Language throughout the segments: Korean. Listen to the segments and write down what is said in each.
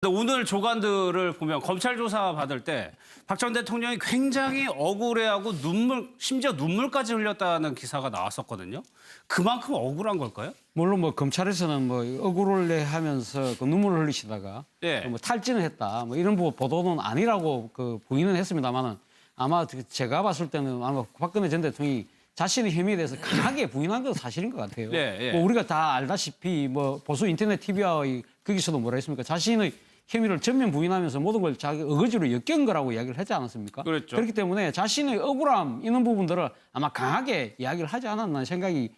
근데 오늘 조간들을 보면 검찰 조사 받을 때 박 전 대통령이 굉장히 억울해하고 심지어 눈물까지 흘렸다는 기사가 나왔었거든요. 그만큼 억울한 걸까요? 물론 뭐 검찰에서는 뭐 억울해 하면서 그 눈물을 흘리시다가 예. 뭐 탈진을 했다 뭐 이런 보도는 아니라고 그 부인은 했습니다만은 아마 제가 봤을 때는 아마 박근혜 전 대통령이 자신의 혐의에 대해서 강하게 부인한 건 사실인 것 같아요. 예, 예. 뭐 우리가 다 알다시피 뭐 보수 인터넷 TV와의 거기서도 뭐라 했습니까? 자신의 혐의를 전면 부인하면서 모든 걸 자기 어거지로 엮은 거라고 이야기를 하지 않았습니까? 그렇죠. 그렇기 때문에 자신의 억울함 이런 부분들을 아마 강하게 이야기를 하지 않았나 생각이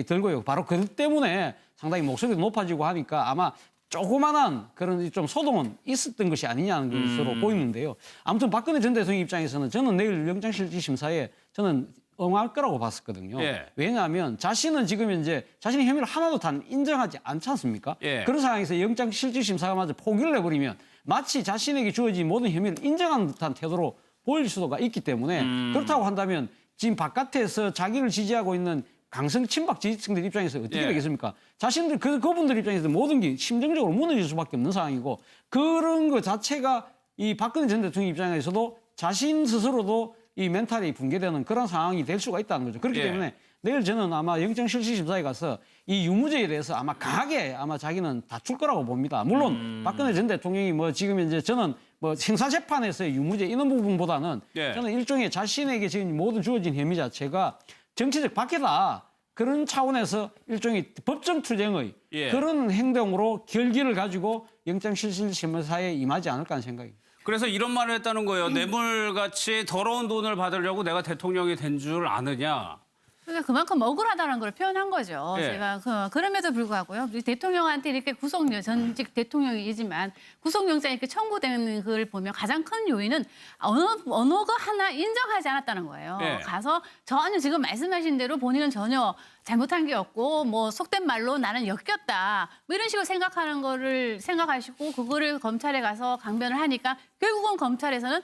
들고요. 바로 그 때문에 상당히 목소리가 높아지고 하니까 아마 조그만한 그런 좀 소동은 있었던 것이 아니냐는 것으로 보이는데요. 아무튼 박근혜 전 대통령 입장에서는 저는 내일 영장실질심사에 저는 응할 거라고 봤었거든요. 예. 왜냐하면 자신은 지금 이제 자신의 혐의를 하나도 다 인정하지 않지 않습니까? 예. 그런 상황에서 영장실질심사가 마저 포기를 해버리면 마치 자신에게 주어진 모든 혐의를 인정한 듯한 태도로 보일 수가 있기 때문에 그렇다고 한다면 지금 바깥에서 자기를 지지하고 있는 강성 친박 지지층들 입장에서 어떻게 예. 되겠습니까? 자신들 그분들 입장에서 모든 게 심정적으로 무너질 수밖에 없는 상황이고 그런 것 자체가 이 박근혜 전 대통령 입장에서도 자신 스스로도 이 멘탈이 붕괴되는 그런 상황이 될 수가 있다는 거죠. 그렇기 예. 때문에 내일 저는 아마 영장실질심사에 가서 이 유무죄에 대해서 아마 강하게 아마 자기는 다툴 거라고 봅니다. 물론 박근혜 전 대통령이 뭐 지금 이제 저는 뭐 형사재판에서의 유무죄 이런 부분보다는 예. 저는 일종의 자신에게 지금 모든 주어진 혐의 자체가 정치적 박해다. 그런 차원에서 일종의 법정 투쟁의 예. 그런 행동으로 결기를 가지고 영장실질심사에 임하지 않을까 하는 생각입니다. 그래서 이런 말을 했다는 거예요. 뇌물같이 더러운 돈을 받으려고 내가 대통령이 된 줄 아느냐. 그러니까 그만큼 억울하다는 걸 표현한 거죠. 예. 제가 그럼에도 불구하고요. 우리 대통령한테 이렇게 전직 대통령이지만 구속영장이 이렇게 청구되는 걸 보면 가장 큰 요인은 어느 거 하나 인정하지 않았다는 거예요. 예. 가서 전혀 지금 말씀하신 대로 본인은 전혀 잘못한 게 없고 뭐 속된 말로 나는 엮였다 뭐 이런 식으로 생각하는 거를 생각하시고 그거를 검찰에 가서 강변을 하니까 결국은 검찰에서는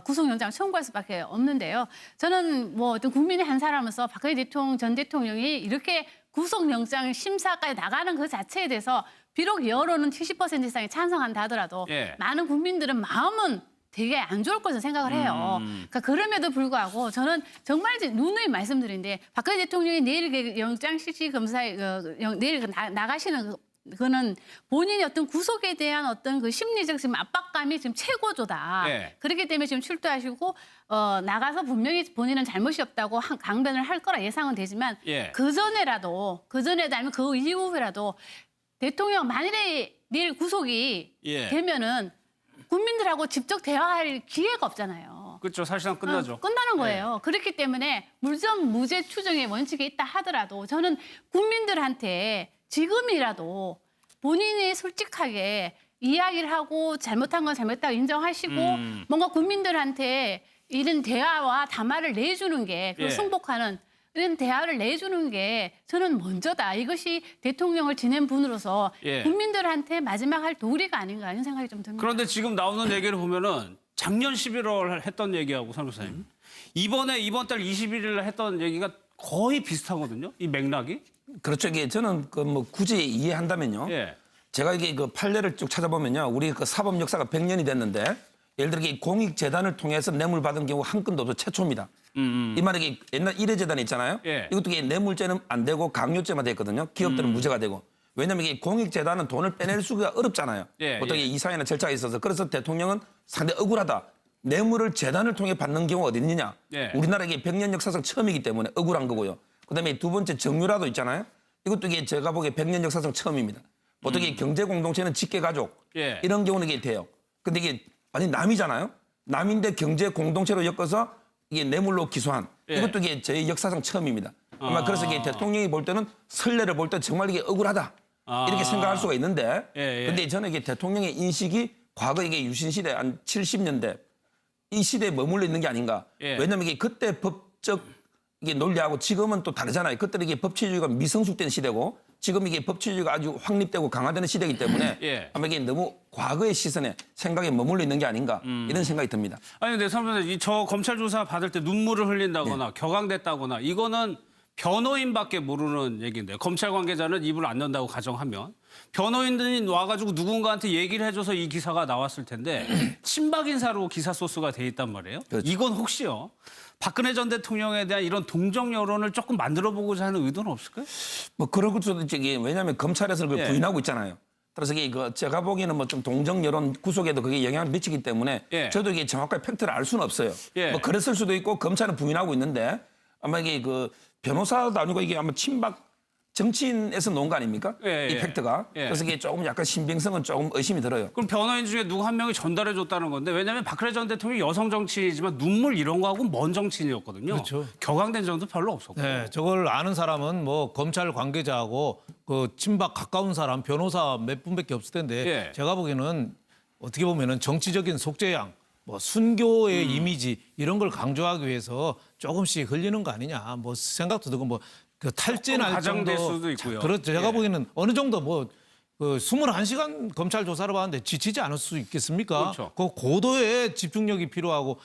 구속영장 청구할 수밖에 없는데요. 저는 뭐 어떤 국민의 한 사람으로서 박근혜 전 대통령이 이렇게 구속영장 심사까지 나가는 그 자체에 대해서 비록 여론은 70% 이상이 찬성한다 하더라도 예. 많은 국민들은 마음은 되게 안 좋을 것으로 생각을 해요. 그러니까 그럼에도 불구하고 저는 정말 누누이 말씀드린데 박근혜 대통령이 내일 그 영장실질검사에 내일 나가시는 그거는 본인이 어떤 구속에 대한 어떤 그 심리적 지금 압박감이 지금 최고조다. 예. 그렇기 때문에 지금 출두하시고 나가서 분명히 본인은 잘못이 없다고 강변을 할 거라 예상은 되지만 예. 그 전에라도 아니면 그 이후에라도 대통령 만일에 내일 구속이 예. 되면은 국민들하고 직접 대화할 기회가 없잖아요. 그렇죠. 사실상 끝나죠. 끝나는 거예요. 그렇기 때문에 물점 무죄 추정의 원칙이 있다 하더라도 저는 국민들한테 지금이라도 본인이 솔직하게 이야기를 하고 잘못한 건 잘못했다고 인정하시고 뭔가 국민들한테 이런 대화와 담화를 내주는 게 예. 승복하는 이런 대화를 내주는 게 저는 먼저다. 이것이 대통령을 지낸 분으로서 예. 국민들한테 마지막 할 도리가 아닌가 하는 생각이 좀 듭니다. 그런데 지금 나오는 얘기를 보면은 작년 11월 했던 얘기하고 선교사님 이번 달 21일 했던 얘기가 거의 비슷하거든요. 이 맥락이. 그렇죠. 이게 저는 그 뭐 굳이 이해한다면요. 예. 제가 이게 그 판례를 쭉 찾아보면요. 우리 그 사법 역사가 100년이 됐는데 예를 들어 이 공익재단을 통해서 뇌물 받은 경우 한 건도 없어 최초입니다. 이 말이 이게 옛날 일회재단 있잖아요. 예. 이것도 이게 뇌물죄는 안 되고 강요죄만 됐거든요. 기업들은 무죄가 되고. 왜냐하면 이게 공익재단은 돈을 빼낼 수가 어렵잖아요. 예, 보통 예. 이사회나 절차가 있어서. 그래서 대통령은 상당히 억울하다. 뇌물을 재단을 통해 받는 경우가 어디 있느냐. 예. 우리나라 이게 100년 역사상 처음이기 때문에 억울한 거고요. 그다음에 두 번째 정유라도 있잖아요. 이것도 이게 제가 보기에 100년 역사상 처음입니다. 보통 이게 경제 공동체는 직계 가족 예. 이런 경우는 이게 돼요. 근데 이게 아니 남이잖아요. 남인데 경제 공동체로 엮어서 이게 뇌물로 기소한 예. 이것도 이게 저희 역사상 처음입니다. 아마 그래서 이게 대통령이 볼 때는 선례를 볼 때 정말 이게 억울하다 이렇게 생각할 수가 있는데 예, 예. 근데 저는 이게 대통령의 인식이 과거 이게 유신 시대 한 70년대 이 시대에 머물러 있는 게 아닌가. 예. 왜냐하면 이게 그때 법적 이게 논리하고 지금은 또 다르잖아요. 그때는 이게 법치주의가 미성숙된 시대고 지금 이게 법치주의가 아주 확립되고 강화되는 시대이기 때문에 예. 아마 이게 너무 과거의 시선에 생각에 머물러 있는 게 아닌가 이런 생각이 듭니다. 아니 근데 선배님 저 검찰 조사 받을 때 눈물을 흘린다거나 격앙됐다거나 이거는 변호인밖에 모르는 얘기인데요. 검찰 관계자는 입을 안 연다고 가정하면 변호인들이 와가지고 누군가한테 얘기를 해줘서 이 기사가 나왔을 텐데 친박 인사로 기사 소스가 돼 있단 말이에요. 그렇죠. 이건 혹시요 박근혜 전 대통령에 대한 이런 동정 여론을 조금 만들어보고자 하는 의도는 없을까요? 뭐 그럴 수도 있지. 왜냐하면 검찰에서 그걸 예. 부인하고 있잖아요. 그래서 이게 제가 보기에는 뭐 좀 동정 여론 구속에도 그게 영향을 미치기 때문에 예. 저도 이게 정확하게 팩트를 알 수는 없어요. 예. 뭐 그랬을 수도 있고 검찰은 부인하고 있는데 아마 이게 그 변호사도 아니고 이게 아마 친박 정치인에서 놓은 거 아닙니까? 예, 이 예. 팩트가. 예. 그래서 이게 조금 약간 신빙성은 조금 의심이 들어요. 그럼 변호인 중에 누구 한 명이 전달해줬다는 건데 왜냐하면 박근혜 전 대통령이 여성 정치인이지만 눈물 이런 거하고 먼 정치인이었거든요. 그렇죠. 격앙된 점도 별로 없었고. 네, 저걸 아는 사람은 뭐 검찰 관계자하고 그 친박 가까운 사람 변호사 몇 분밖에 없을 텐데 예. 제가 보기에는 어떻게 보면은 정치적인 속죄양, 뭐 순교의 이미지 이런 걸 강조하기 위해서 조금씩 흘리는 거 아니냐. 뭐 생각도 들고 뭐 그 탈진할 과장될 정도. 수도 있고요. 그렇죠. 제가 예. 보기에는 어느 정도 뭐 그 21시간 검찰 조사를 받는데 지치지 않을 수 있겠습니까? 그렇죠. 그 고도의 집중력이 필요하고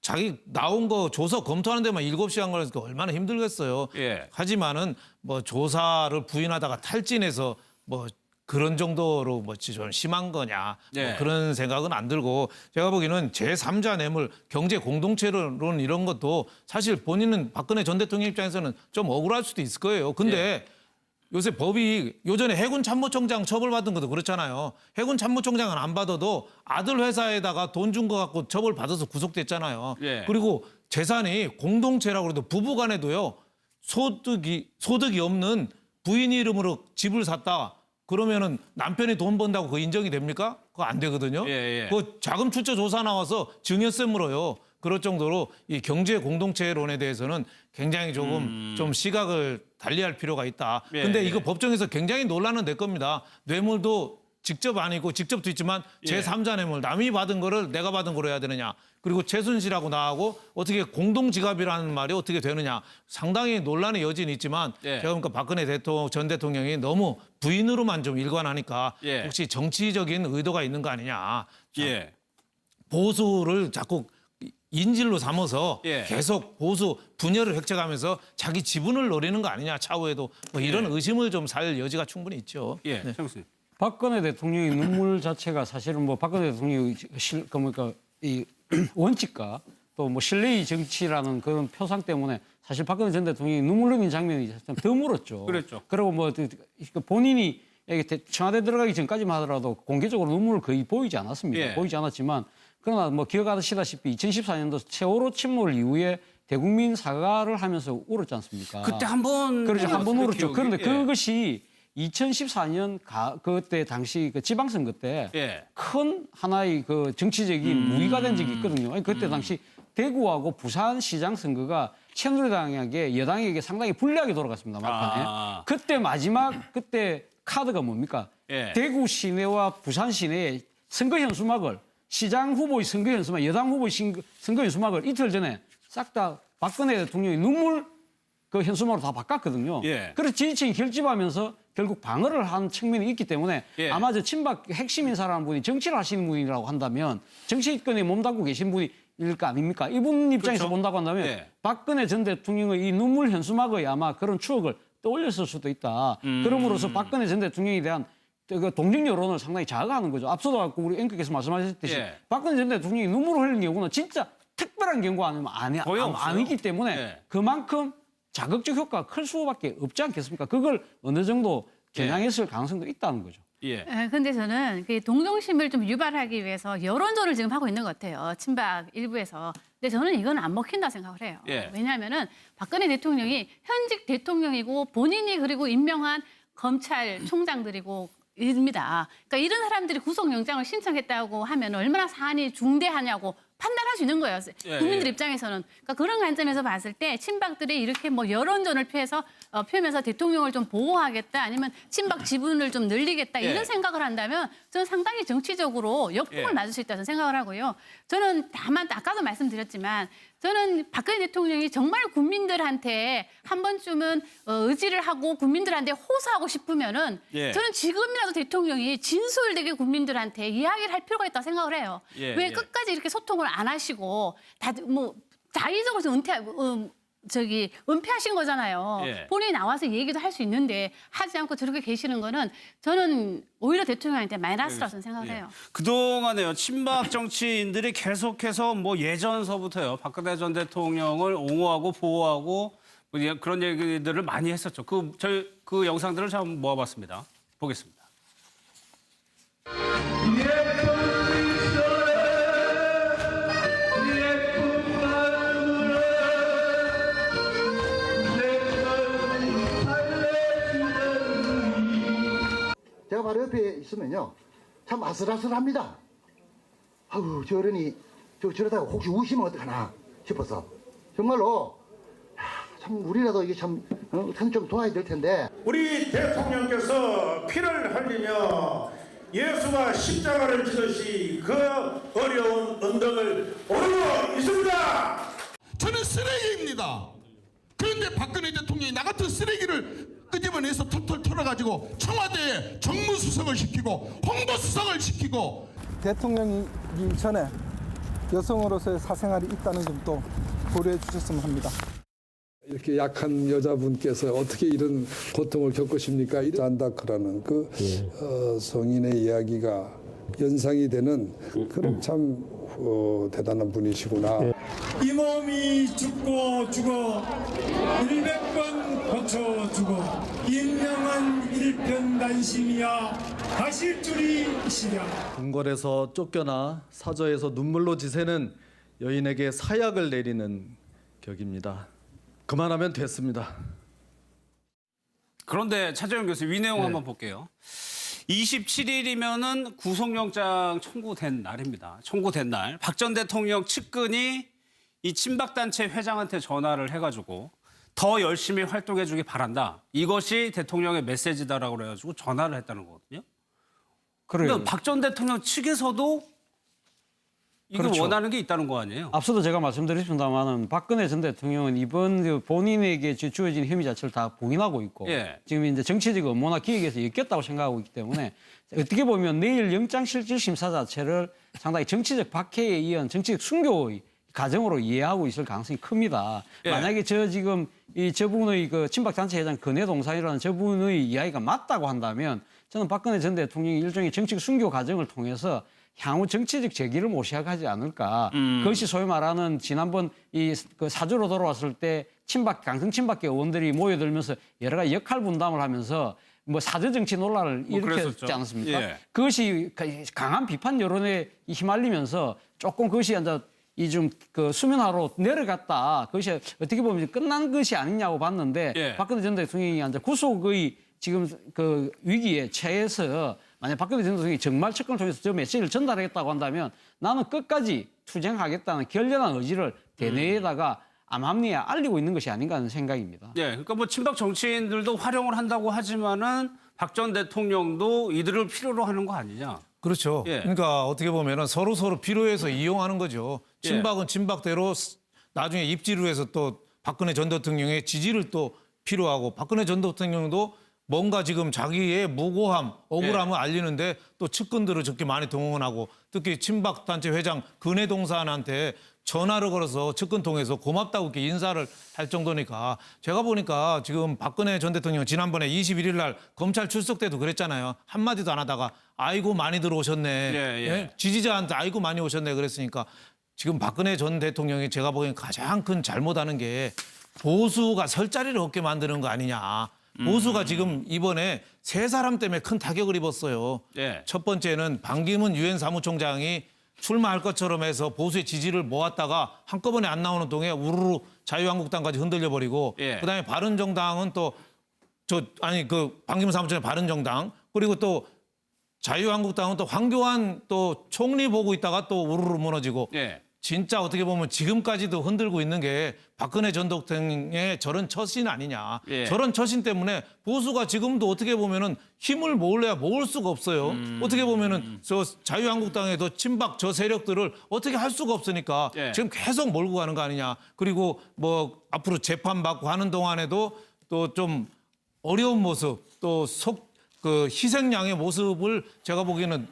자기 나온 거 조사 검토하는 데만 7시간 걸려서 얼마나 힘들겠어요. 예. 하지만은 뭐 조사를 부인하다가 탈진해서 뭐 그런 정도로 뭐 좀 심한 거냐 네. 뭐 그런 생각은 안 들고 제가 보기에는 제3자 뇌물 경제 공동체론 이런 것도 사실 본인은 박근혜 전 대통령 입장에서는 좀 억울할 수도 있을 거예요. 근데 요새 법이 요전에 해군 참모총장 처벌받은 것도 그렇잖아요. 해군 참모총장은 안 받아도 아들 회사에다가 돈 준 거 갖고 처벌받아서 구속됐잖아요. 예. 그리고 재산이 공동체라고 해도 부부 간에도요. 소득이 없는 부인 이름으로 집을 샀다. 그러면은 남편이 돈 번다고 그거 인정이 됩니까? 그거 안 되거든요. 예, 예. 그 자금 출처 조사 나와서 증여세 물어요. 그럴 정도로 이 경제 공동체론에 대해서는 굉장히 조금 좀 시각을 달리할 필요가 있다. 예, 근데 예. 이거 법정에서 굉장히 논란은 될 겁니다. 뇌물도 직접 아니고 직접도 있지만 예. 제3자 뇌물 남이 받은 거를 내가 받은 거로 해야 되느냐. 그리고 최순실하고 나하고 어떻게 공동지갑이라는 말이 어떻게 되느냐. 상당히 논란의 여지는 있지만 예. 제가 보니까 박근혜 전 대통령이 너무 부인으로만 좀 일관하니까 예. 혹시 정치적인 의도가 있는 거 아니냐. 예. 보수를 자꾸 인질로 삼아서 예. 계속 보수 분열을 획책하면서 자기 지분을 노리는 거 아니냐 차후에도 뭐 이런 의심을 좀 살 여지가 충분히 있죠. 예. 장 교수님. 박근혜 대통령의 눈물 자체가 사실은 뭐 박근혜 대통령의 그러니까 이 원칙과 또 뭐 신뢰의 정치라는 그런 표상 때문에 사실 박근혜 전 대통령이 눈물 흘린 장면이 좀 드물었죠. 그랬죠. 그리고 뭐 본인이 청와대 들어가기 전까지만 하더라도 공개적으로 눈물을 거의 보이지 않았습니다. 예. 보이지 않았지만 그러나 뭐 기억하시다시피 2014년도 세월호 침몰 이후에 대국민 사과를 하면서 울었지 않습니까? 그때 한 번. 그렇죠. 한 번 울었죠. 기억이. 그런데 예. 그것이 2014년 그때 당시 그 지방선거 때 예. 큰 하나의 그 정치적인 무기가 된 적이 있거든요. 아니, 그때 당시 대구하고 부산시장 선거가 새누리당에게 여당에게 상당히 불리하게 돌아갔습니다. 막판에. 아. 그때 마지막 그때 카드가 뭡니까? 예. 대구 시내와 부산 시내의 선거 현수막을 시장 후보의 선거 현수막, 여당 후보의 선거 현수막을 이틀 전에 싹 다 박근혜 대통령이 눈물 그 현수막으로 다 바꿨거든요. 예. 그래서 지지층이 결집하면서 결국 방어를 한 측면이 있기 때문에 예. 아마 저 친박 핵심 인사라는 분이 정치를 하시는 분이라고 한다면 정치권에 몸담고 계신 분일 거 아닙니까? 이분 입장에서 그렇죠. 본다고 한다면 예. 박근혜 전 대통령의 이 눈물 현수막의 아마 그런 추억을 떠올렸을 수도 있다. 그럼으로써 박근혜 전 대통령에 대한 그 동정 여론을 상당히 자극하는 거죠. 앞서도 우리 앵커께서 말씀하셨듯이 예. 박근혜 전 대통령이 눈물을 흘린 경우는 진짜 특별한 경우가 거의 없어요. 아니기 때문에 예. 그만큼 자극적 효과가 클 수밖에 없지 않겠습니까? 그걸 어느 정도 겨냥했을 가능성도 있다는 거죠. 예. 근데 저는 그 동정심을 좀 유발하기 위해서 여론전을 지금 하고 있는 것 같아요. 친박 일부에서. 근데 저는 이건 안 먹힌다 생각을 해요. 예. 왜냐하면은 박근혜 대통령이 현직 대통령이고 본인이 그리고 임명한 검찰총장들이고 입니다. 그러니까 이런 사람들이 구속영장을 신청했다고 하면 얼마나 사안이 중대하냐고 판단할 수 있는 거예요. 예, 국민들 예. 입장에서는. 그러니까 그런 관점에서 봤을 때 친박들이 이렇게 뭐 여론전을 펴면서 대통령을 좀 보호하겠다 아니면 친박 지분을 좀 늘리겠다 예. 이런 생각을 한다면 저는 상당히 정치적으로 역풍을 예. 맞을 수 있다고 생각을 하고요. 저는 다만 아까도 말씀드렸지만 저는 박근혜 대통령이 정말 국민들한테 한 번쯤은 의지를 하고 국민들한테 호소하고 싶으면은 예. 저는 지금이라도 대통령이 진솔되게 국민들한테 이야기를 할 필요가 있다고 생각을 해요. 예, 왜 예. 끝까지 이렇게 소통을 안 하시고 다 뭐 자의적으로 좀 은폐하신 거잖아요. 예. 본인이 나와서 얘기도 할 수 있는데 하지 않고 저렇게 계시는 거는 저는 오히려 대통령한테 마이너스라고 저는 생각해요. 그동안에요. 친박 정치인들이 계속해서 뭐 예전서부터요. 박근혜 전 대통령을 옹호하고 보호하고 뭐 그런 얘기들을 많이 했었죠. 저희 그 영상들을 참 모아봤습니다. 보겠습니다. 제가 바로 옆에 있으면요, 참 아슬아슬합니다. 아우, 저 어른이 저러다가 혹시 우시면 어떡하나 싶어서 정말로 참 우리라도 이게 참 어떻게 좀 도와야 될 텐데. 우리 대통령께서 피를 흘리며 예수가 십자가를 지듯이 그 어려운 언덕을 오르고 있습니다. 저는 쓰레기입니다. 그런데 박근혜 대통령이 나 같은 쓰레기를 끄집어내서 털털 털어가지고 청와대에 정무수석을 시키고 홍보수석을 시키고. 대통령이기 전에 여성으로서의 사생활이 있다는 점도 고려해 주셨으면 합니다. 이렇게 약한 여자분께서 어떻게 이런 고통을 겪으십니까? 잔다크라는 그 성인의 이야기가 연상이 되는 그런 참 대단한 분이시구나. 이 몸이 죽고 죽어 100번 고쳐 죽어 인명한 일편단심이야 하실 줄이 시랴. 궁궐에서 쫓겨나 사저에서 눈물로 지새는 여인에게 사약을 내리는 격입니다. 그만하면 됐습니다. 그런데 차재현 교수 이 내용 한번 볼게요. 27일이면은 구속영장 청구된 날입니다. 청구된 날. 박 전 대통령 측근이 이 친박단체 회장한테 전화를 해가지고 더 열심히 활동해주기 바란다. 이것이 대통령의 메시지다라고 그래가지고 전화를 했다는 거거든요. 그러니까 박 전 대통령 측에서도 이거 그렇죠. 원하는 게 있다는 거 아니에요? 앞서도 제가 말씀드렸습니다만 박근혜 전 대통령은 이번 본인에게 주어진 혐의 자체를 다 부인하고 있고 예. 지금 이제 정치적 업무나 기획에서 엮였다고 생각하고 있기 때문에 어떻게 보면 내일 영장실질심사 자체를 상당히 정치적 박해에 의한 정치적 순교의 가정으로 이해하고 있을 가능성이 큽니다. 예. 만약에 저분의 그 친박단체 회장 근혜동산이라는 저분의 이야기가 맞다고 한다면 저는 박근혜 전 대통령이 일종의 정치적 순교 과정을 통해서 향후 정치적 재기를 모시하지 않을까. 그것이 소위 말하는 지난번 그 사주로 돌아왔을 때 강성 친박계 의원들이 모여들면서 여러 가지 역할 분담을 하면서 뭐 사저 정치 논란을 일으켰지 않았습니까? 예. 그것이 강한 비판 여론에 휘말리면서 조금 그것이 이제 그 수면화로 내려갔다. 그것이 어떻게 보면 끝난 것이 아니냐고 봤는데 예. 박근혜 전 대통령이 이제 구속의 지금 그 위기에 처해서 만약 박근혜 전 대통령이 정말 측근을 통해서 저 메시지를 전달하겠다고 한다면 나는 끝까지 투쟁하겠다는 결연한 의지를 대내에다가 암암리에 알리고 있는 것이 아닌가 하는 생각입니다. 예, 그러니까 뭐 친박 정치인들도 활용을 한다고 하지만은 박 전 대통령도 이들을 필요로 하는 거 아니냐? 그렇죠. 예. 그러니까 어떻게 보면은 서로 필요해서 이용하는 거죠. 친박은 친박대로 나중에 입지를 해서 또 박근혜 전 대통령의 지지를 또 필요하고 박근혜 전 대통령도 뭔가 지금 자기의 무고함, 억울함을 알리는데 또 측근들을 저렇게 많이 동원하고 특히 친박단체 회장 근혜동산한테 전화를 걸어서 측근 통해서 고맙다고 이렇게 인사를 할 정도니까 제가 보니까 지금 박근혜 전 대통령 지난번에 21일 날 검찰 출석 때도 그랬잖아요. 한마디도 안 하다가 아이고 많이 들어오셨네. 예? 지지자한테 아이고 많이 오셨네 그랬으니까 지금 박근혜 전 대통령이 제가 보기엔 가장 큰 잘못하는 게 보수가 설 자리를 얻게 만드는 거 아니냐. 보수가 지금 이번에 세 사람 때문에 큰 타격을 입었어요. 예. 첫 번째는 반기문 유엔 사무총장이 출마할 것처럼 해서 보수의 지지를 모았다가 한꺼번에 안 나오는 동에 우르르 자유한국당까지 흔들려 버리고 예. 그다음에 바른정당은 또 반기문 사무총장 바른정당 그리고 또 자유한국당은 또 황교안 또 총리 보고 있다가 또 우르르 무너지고 예. 진짜 어떻게 보면 지금까지도 흔들고 있는 게 박근혜 전 대통령의 저런 처신 아니냐. 예. 저런 처신 때문에 보수가 지금도 어떻게 보면은 힘을 모을래야 모을 수가 없어요. 어떻게 보면은 저 자유한국당에도 친박 저 세력들을 어떻게 할 수가 없으니까 예. 지금 계속 몰고 가는 거 아니냐. 그리고 뭐 앞으로 재판받고 하는 동안에도 또 좀 어려운 모습 또 희생양의 모습을 제가 보기에는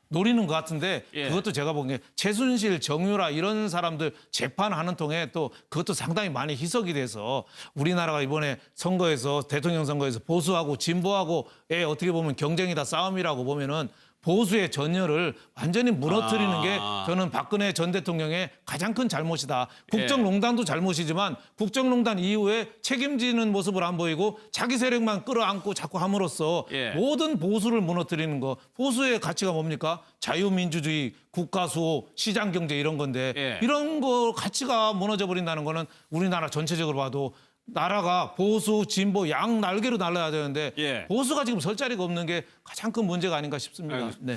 노리는 것 같은데 예. 그것도 제가 보기에 최순실, 정유라 이런 사람들 재판하는 통에 또 그것도 상당히 많이 희석이 돼서 우리나라가 이번에 선거에서 대통령 선거에서 보수하고 진보하고의 어떻게 보면 경쟁이다 싸움이라고 보면은 보수의 전열을 완전히 무너뜨리는 게 저는 박근혜 전 대통령의 가장 큰 잘못이다. 국정농단도 잘못이지만 국정농단 이후에 책임지는 모습을 안 보이고 자기 세력만 끌어안고 자꾸 함으로써 모든 보수를 무너뜨리는 거. 보수의 가치가 뭡니까? 자유민주주의, 국가수호, 시장경제 이런 건데 이런 거 가치가 무너져 버린다는 거는 우리나라 전체적으로 봐도 나라가 보수, 진보 양 날개로 날아야 되는데 보수가 지금 설 자리가 없는 게 가장 큰 문제가 아닌가 싶습니다. 네.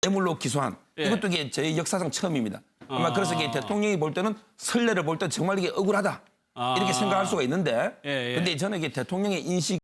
뇌물로 기소한 이것도 이게 저희 역사상 처음입니다. 아마 그래서 이게 대통령이 볼 때는 선례를 볼 때 정말 이게 억울하다 이렇게 생각할 수가 있는데 근데 저는 이게 대통령의 인식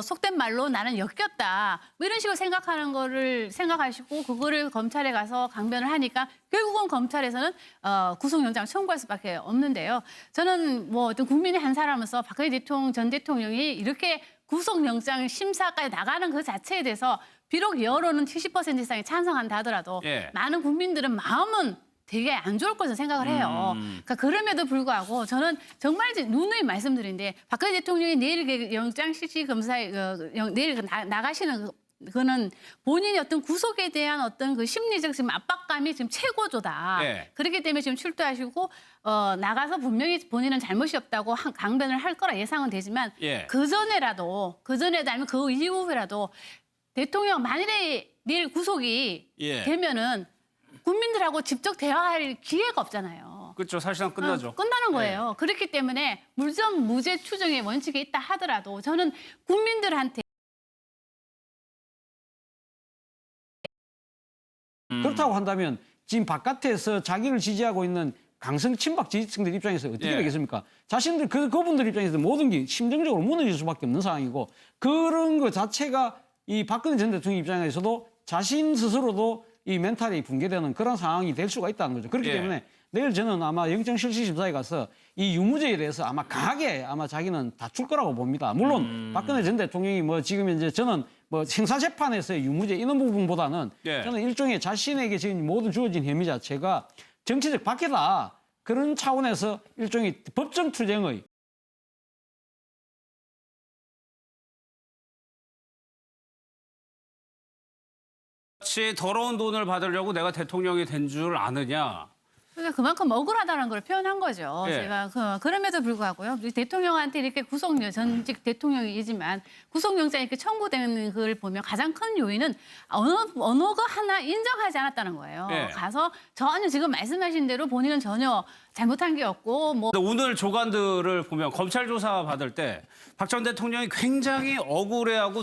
속된 말로 나는 엮였다. 뭐 이런 식으로 생각하는 거를 생각하시고 그거를 검찰에 가서 강변을 하니까 결국은 검찰에서는 구속영장 청구할 수밖에 없는데요. 저는 뭐 어떤 국민의 한 사람으로서 박근혜 전 대통령이 이렇게 구속영장 심사까지 나가는 그 자체에 대해서 비록 여론은 70% 이상이 찬성한다 하더라도 많은 국민들은 마음은 되게 안 좋을 것으로 생각을 해요. 그러니까 그럼에도 불구하고 저는 정말 이제 누누이 말씀드린데 박근혜 대통령이 내일 영장 실질 검사에 내일 나가시는 그거는 본인이 어떤 구속에 대한 어떤 그 심리적 지금 압박감이 지금 최고조다. 그렇기 때문에 지금 출두하시고 나가서 분명히 본인은 잘못이 없다고 강변을 할 거라 예상은 되지만 그 전에라도 아니면 그 이후라도 대통령 만일에 내일 구속이 되면은. 국민들하고 직접 대화할 기회가 없잖아요. 그렇죠. 사실상 끝나죠. 끝나는 거예요. 그렇기 때문에 물정 무죄 추정의 원칙이 있다 하더라도 저는 국민들한테 그렇다고 한다면 지금 바깥에서 자기를 지지하고 있는 강성 친박 지지층들 입장에서 어떻게 되겠습니까? 자신들 그분들 입장에서 모든 게 심정적으로 무너질 수밖에 없는 상황이고 그런 것 자체가 이 박근혜 전 대통령 입장에서도 자신 스스로도 이 멘탈이 붕괴되는 그런 상황이 될 수가 있다는 거죠. 그렇기 때문에 내일 저는 아마 영장실질심사에 가서 이 유무죄에 대해서 아마 강하게 아마 자기는 다툴 거라고 봅니다. 물론 박근혜 전 대통령이 뭐 지금 이제 저는 뭐 형사재판에서의 유무죄 이런 부분보다는 저는 일종의 자신에게 지금 모든 주어진 혐의 자체가 정치적 박해다. 그런 차원에서 일종의 법정 투쟁의 같이 더러운 돈을 받으려고 내가 대통령이 된 줄 아느냐? 그러니까 그만큼 억울하다는 걸 표현한 거죠. 예. 제가 그럼에도 불구하고요. 우리 대통령한테 이렇게 전직 대통령이지만 구속영장이 이렇게 청구되는 걸 보면 가장 큰 요인은 언어가 하나 인정하지 않았다는 거예요. 예. 가서 전혀 지금 말씀하신 대로 본인은 전혀 잘못한 게 없고 뭐 근데 오늘 조간들을 보면 검찰 조사 받을 때 박 전 대통령이 굉장히 억울해하고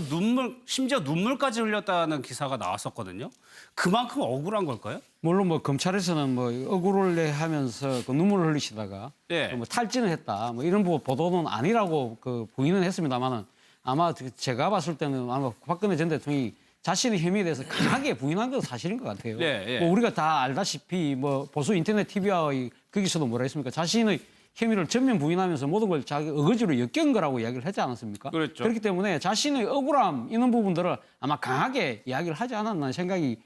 심지어 눈물까지 흘렸다는 기사가 나왔었거든요. 그만큼 억울한 걸까요? 물론 뭐 검찰에서는 뭐 억울을 하면서 그 눈물을 흘리시다가 예. 뭐 탈진을 했다 뭐 이런 보도는 아니라고 그 부인은 했습니다만은 아마 제가 봤을 때는 아마 박근혜 전 대통령이 자신의 혐의에 대해서 강하게 부인한 건 사실인 것 같아요. 예, 예. 뭐 우리가 다 알다시피 뭐 보수 인터넷 TV와의 거기서도 뭐라 했습니까? 자신의 혐의를 전면 부인하면서 모든 걸 자기 어거지로 엮은 거라고 이야기를 하지 않았습니까? 그렇죠. 그렇기 때문에 자신의 억울함 이런 부분들을 아마 강하게 이야기를 하지 않았나 생각이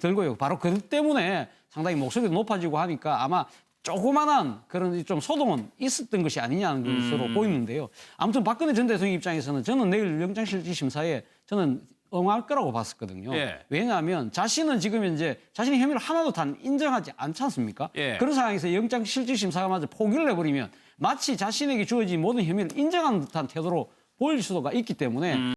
들고요. 바로 그 때문에 상당히 목소리도 높아지고 하니까 아마 조그만한 그런 좀 소동은 있었던 것이 아니냐는 것으로 보이는데요. 아무튼 박근혜 전 대통령 입장에서는 저는 내일 영장실질심사에 저는 응할 거라고 봤었거든요. 예. 왜냐하면 자신은 지금 현재 자신의 혐의를 하나도 다 인정하지 않지 않습니까? 예. 그런 상황에서 영장실질심사가 마저 포기를 해버리면 마치 자신에게 주어진 모든 혐의를 인정하는 듯한 태도로 보일 수도가 있기 때문에